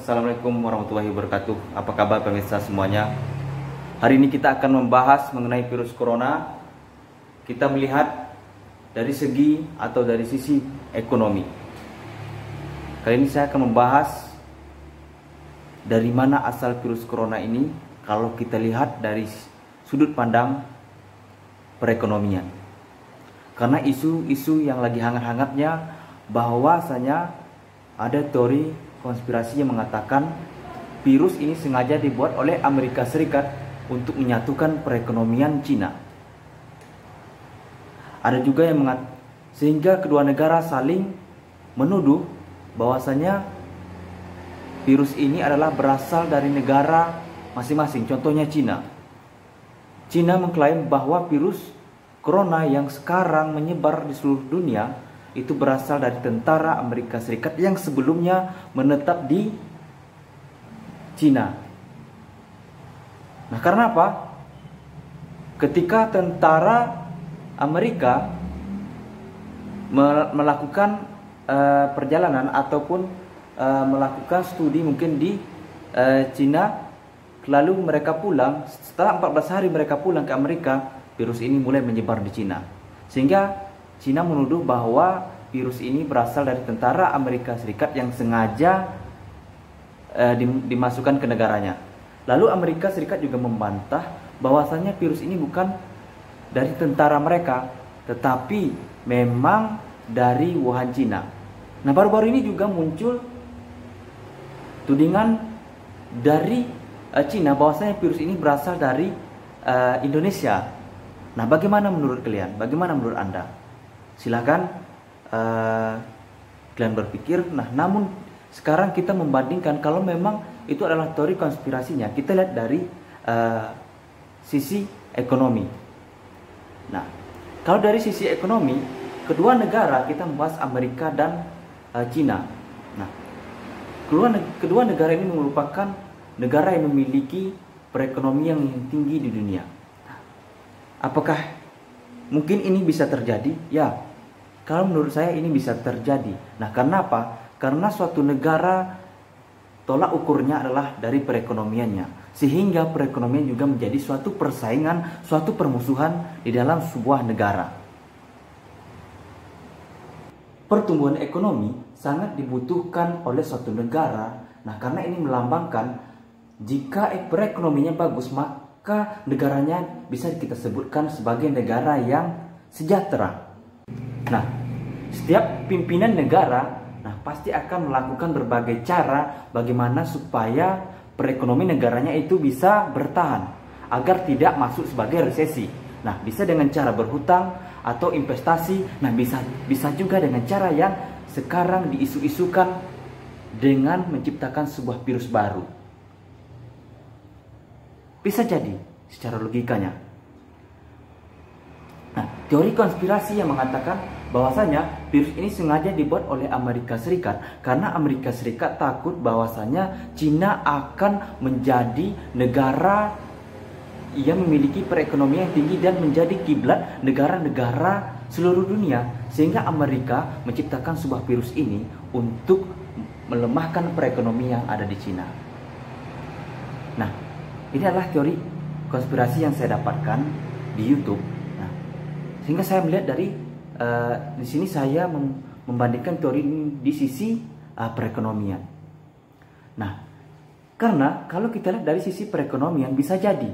Assalamualaikum warahmatullahi wabarakatuh. Apa kabar pemirsa semuanya? Hari ini kita akan membahas mengenai virus corona. Kita melihat dari segi atau dari sisi ekonomi. Kali ini saya akan membahas dari mana asal virus corona ini kalau kita lihat dari sudut pandang perekonomian. Karena isu-isu yang lagi hangat-hangatnya bahwasanya ada teori konspirasi yang mengatakan virus ini sengaja dibuat oleh Amerika Serikat untuk menyatukan perekonomian Cina. Ada juga yang sehingga kedua negara saling menuduh bahwasanya virus ini adalah berasal dari negara masing-masing. Contohnya Cina. Cina mengklaim bahwa virus corona yang sekarang menyebar di seluruh dunia itu berasal dari tentara Amerika Serikat yang sebelumnya menetap di Cina. Nah, karena apa? Ketika tentara Amerika melakukan perjalanan ataupun melakukan studi mungkin di Cina, lalu mereka pulang, setelah 14 hari mereka pulang ke Amerika, virus ini mulai menyebar di Cina. Sehingga Cina menuduh bahwa virus ini berasal dari tentara Amerika Serikat yang sengaja dimasukkan ke negaranya. Lalu Amerika Serikat juga membantah bahwasanya virus ini bukan dari tentara mereka, tetapi memang dari Wuhan, Cina. Nah, baru-baru ini juga muncul tudingan dari Cina bahwasanya virus ini berasal dari Indonesia. Nah, bagaimana menurut kalian? Bagaimana menurut Anda? Silakan kalian berpikir. Nah, namun sekarang kita membandingkan kalau memang itu adalah teori konspirasinya, kita lihat dari sisi ekonomi. Nah, kalau dari sisi ekonomi, kedua negara, kita membahas Amerika dan Cina. Nah, kedua negara ini merupakan negara yang memiliki perekonomian yang tinggi di dunia. Nah, apakah mungkin ini bisa terjadi? Ya, kalau menurut saya ini bisa terjadi. Nah, karena apa? Karena suatu negara tolak ukurnya adalah dari perekonomiannya. Sehingga perekonomian juga menjadi suatu persaingan, suatu permusuhan di dalam sebuah negara. Pertumbuhan ekonomi sangat dibutuhkan oleh suatu negara. Nah, karena ini melambangkan jika perekonomianya bagus, maka negaranya bisa kita sebutkan sebagai negara yang sejahtera. Nah, setiap pimpinan negara pasti akan melakukan berbagai cara bagaimana supaya perekonomian negaranya itu bisa bertahan agar tidak masuk sebagai resesi. Nah, bisa dengan cara berhutang atau investasi. Nah, bisa juga dengan cara yang sekarang diisu-isukan dengan menciptakan sebuah virus baru. Bisa jadi secara logikanya. Nah, teori konspirasi yang mengatakan bahwasanya virus ini sengaja dibuat oleh Amerika Serikat karena Amerika Serikat takut bahwasanya Cina akan menjadi negara yang memiliki perekonomian yang tinggi dan menjadi kiblat negara-negara seluruh dunia, sehingga Amerika menciptakan sebuah virus ini untuk melemahkan perekonomian yang ada di Cina. Nah, ini adalah teori konspirasi yang saya dapatkan di YouTube. Nah, sehingga saya melihat dari di sini saya membandingkan teori ini di sisi perekonomian. Nah, karena kalau kita lihat dari sisi perekonomian, bisa jadi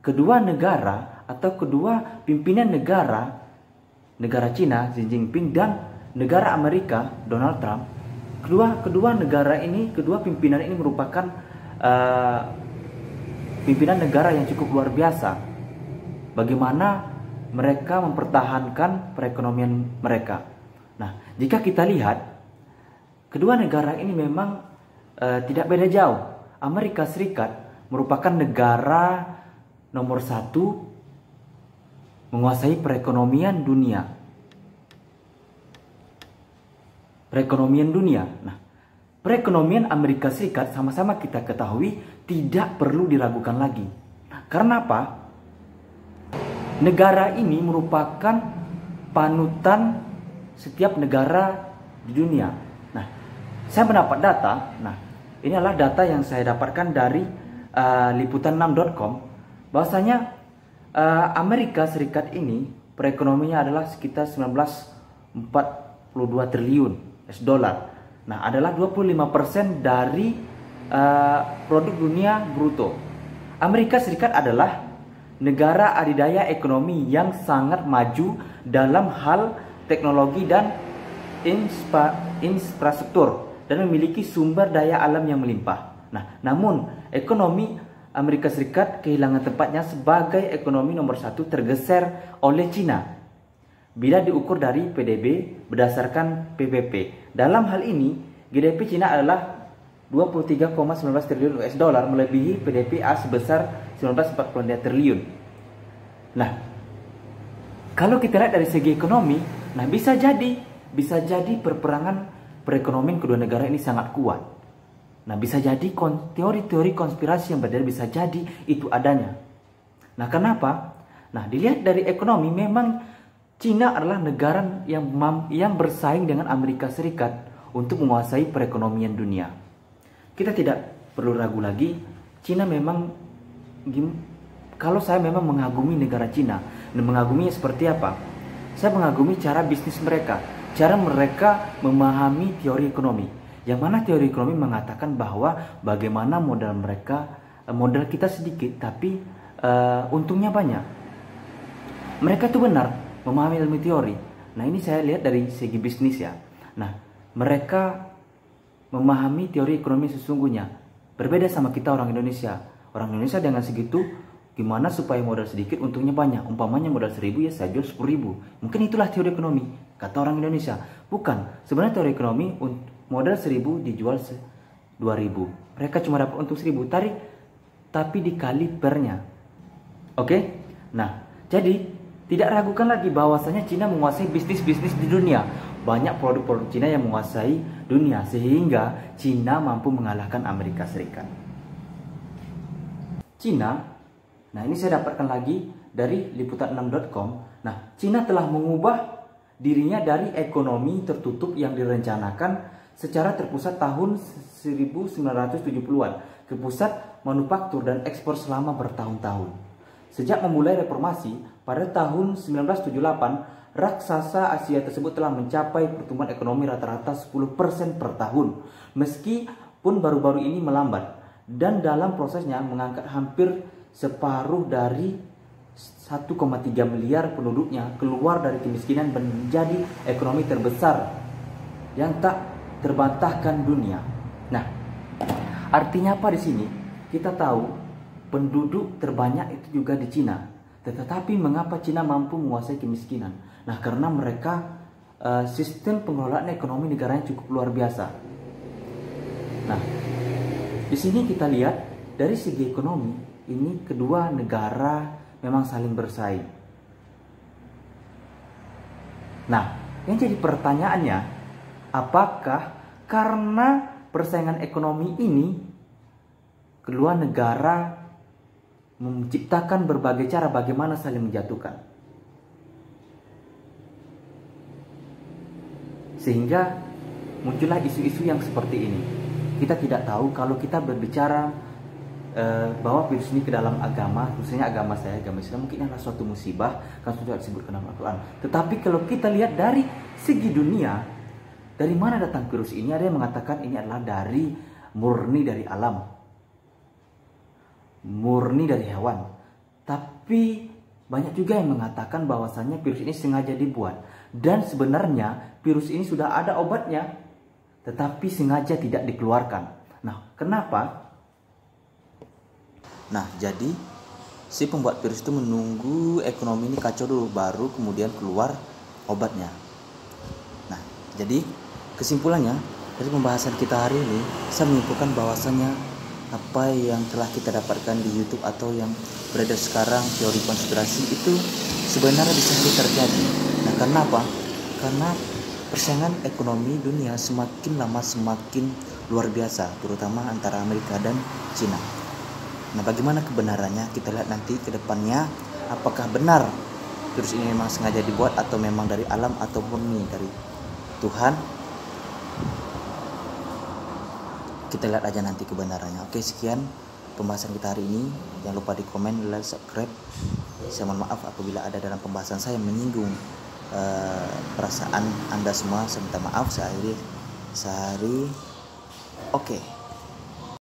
kedua negara atau kedua pimpinan negara Cina Xi Jinping dan negara Amerika Donald Trump, kedua negara ini, kedua pimpinan ini merupakan pimpinan negara yang cukup luar biasa. Bagaimana mereka mempertahankan perekonomian mereka. Nah, jika kita lihat kedua negara ini memang tidak beda jauh. Amerika Serikat merupakan negara nomor 1 menguasai perekonomian dunia. Perekonomian dunia. Nah, perekonomian Amerika Serikat sama-sama kita ketahui tidak perlu diragukan lagi. Nah, karena apa? Negara ini merupakan panutan setiap negara di dunia. Nah, saya mendapat data. Nah, ini adalah data yang saya dapatkan dari liputan6.com, bahwasanya Amerika Serikat ini perekonomiannya adalah sekitar 1942 triliun US dollar. Nah, adalah 25% dari produk dunia bruto. Amerika Serikat adalah negara adidaya ekonomi yang sangat maju dalam hal teknologi dan infrastruktur dan memiliki sumber daya alam yang melimpah. Nah, namun ekonomi Amerika Serikat kehilangan tempatnya sebagai ekonomi nomor satu tergeser oleh Cina bila diukur dari PDB berdasarkan PPP. Dalam hal ini, GDP Cina adalah 23,19 triliun US dollar, melebihi PDB A sebesar 19,44 triliun. Nah, kalau kita lihat dari segi ekonomi, nah bisa jadi perperangan perekonomian kedua negara ini sangat kuat. Nah, bisa jadi teori-teori konspirasi yang berbeda, bisa jadi itu adanya. Nah, kenapa? Nah, dilihat dari ekonomi, memang Cina adalah negara yang bersaing dengan Amerika Serikat untuk menguasai perekonomian dunia. Kita tidak perlu ragu lagi, Cina memang, kalau saya memang mengagumi negara Cina, dan mengaguminya seperti apa? Saya mengagumi cara bisnis mereka, cara mereka memahami teori ekonomi. Yang mana teori ekonomi mengatakan bahwa bagaimana modal kita sedikit tapi untungnya banyak. Mereka itu benar memahami ilmu teori. Nah, ini saya lihat dari segi bisnis ya. Nah, mereka memahami teori ekonomi sesungguhnya. Berbeda sama kita orang Indonesia. Orang Indonesia dengan segitu, gimana supaya modal sedikit untungnya banyak. Umpamanya modal 1.000 ya saya jual 10.000. Mungkin itulah teori ekonomi, kata orang Indonesia. Bukan, sebenarnya teori ekonomi modal 1.000 dijual 2.000. Mereka cuma dapat untung 1.000 tapi dikali pernya. Oke? Nah, jadi tidak ragukan lagi bahwasanya Cina menguasai bisnis-bisnis di dunia. Banyak produk-produk Cina yang menguasai dunia sehingga Cina mampu mengalahkan Amerika Serikat. Cina, nah ini saya dapatkan lagi dari liputan6.com. Nah, Cina telah mengubah dirinya dari ekonomi tertutup yang direncanakan secara terpusat tahun 1970-an ke pusat manufaktur dan ekspor selama bertahun-tahun. Sejak memulai reformasi pada tahun 1978, raksasa Asia tersebut telah mencapai pertumbuhan ekonomi rata-rata 10% per tahun, meskipun baru-baru ini melambat, dan dalam prosesnya mengangkat hampir separuh dari 1,3 miliar penduduknya keluar dari kemiskinan menjadi ekonomi terbesar yang tak terbantahkan dunia. Nah, artinya apa di sini? Kita tahu penduduk terbanyak itu juga di Cina. Tetapi mengapa Cina mampu menguasai kemiskinan? Nah, karena mereka sistem pengelolaan ekonomi negaranya cukup luar biasa. Nah, di sini kita lihat dari segi ekonomi, ini kedua negara memang saling bersaing. Nah, yang jadi pertanyaannya, apakah karena persaingan ekonomi ini kedua negara menciptakan berbagai cara bagaimana saling menjatuhkan, sehingga muncullah isu-isu yang seperti ini. Kita tidak tahu kalau kita berbicara bahwa virus ini ke dalam agama, khususnya agama saya, agama Islam, mungkin adalah suatu musibah kan sudah disebutkan dalam Al-Quran. Tetapi kalau kita lihat dari segi dunia, dari mana datang virus ini? Ada yang mengatakan ini adalah murni dari alam, murni dari hewan. Tapi banyak juga yang mengatakan bahwasannya virus ini sengaja dibuat. Dan sebenarnya virus ini sudah ada obatnya, tetapi sengaja tidak dikeluarkan. Nah, kenapa? Nah, jadi si pembuat virus itu menunggu ekonomi ini kacau dulu, baru kemudian keluar obatnya. Nah, jadi kesimpulannya dari pembahasan kita hari ini, saya menyimpulkan bahwasannya apa yang telah kita dapatkan di YouTube atau yang beredar sekarang, teori konspirasi itu sebenarnya bisa terjadi. Nah, kenapa? Karena persaingan ekonomi dunia semakin lama semakin luar biasa, terutama antara Amerika dan Cina. Nah, bagaimana kebenarannya? Kita lihat nanti ke depannya, apakah benar virus ini memang sengaja dibuat atau memang dari alam atau murni dari Tuhan. kita lihat aja nanti kebenarannya. Oke, sekian pembahasan kita hari ini. Jangan lupa di komen, like, subscribe. Saya mohon maaf apabila ada dalam pembahasan saya menyinggung perasaan Anda semua. Saya minta maaf. Saya akhiri. Oke.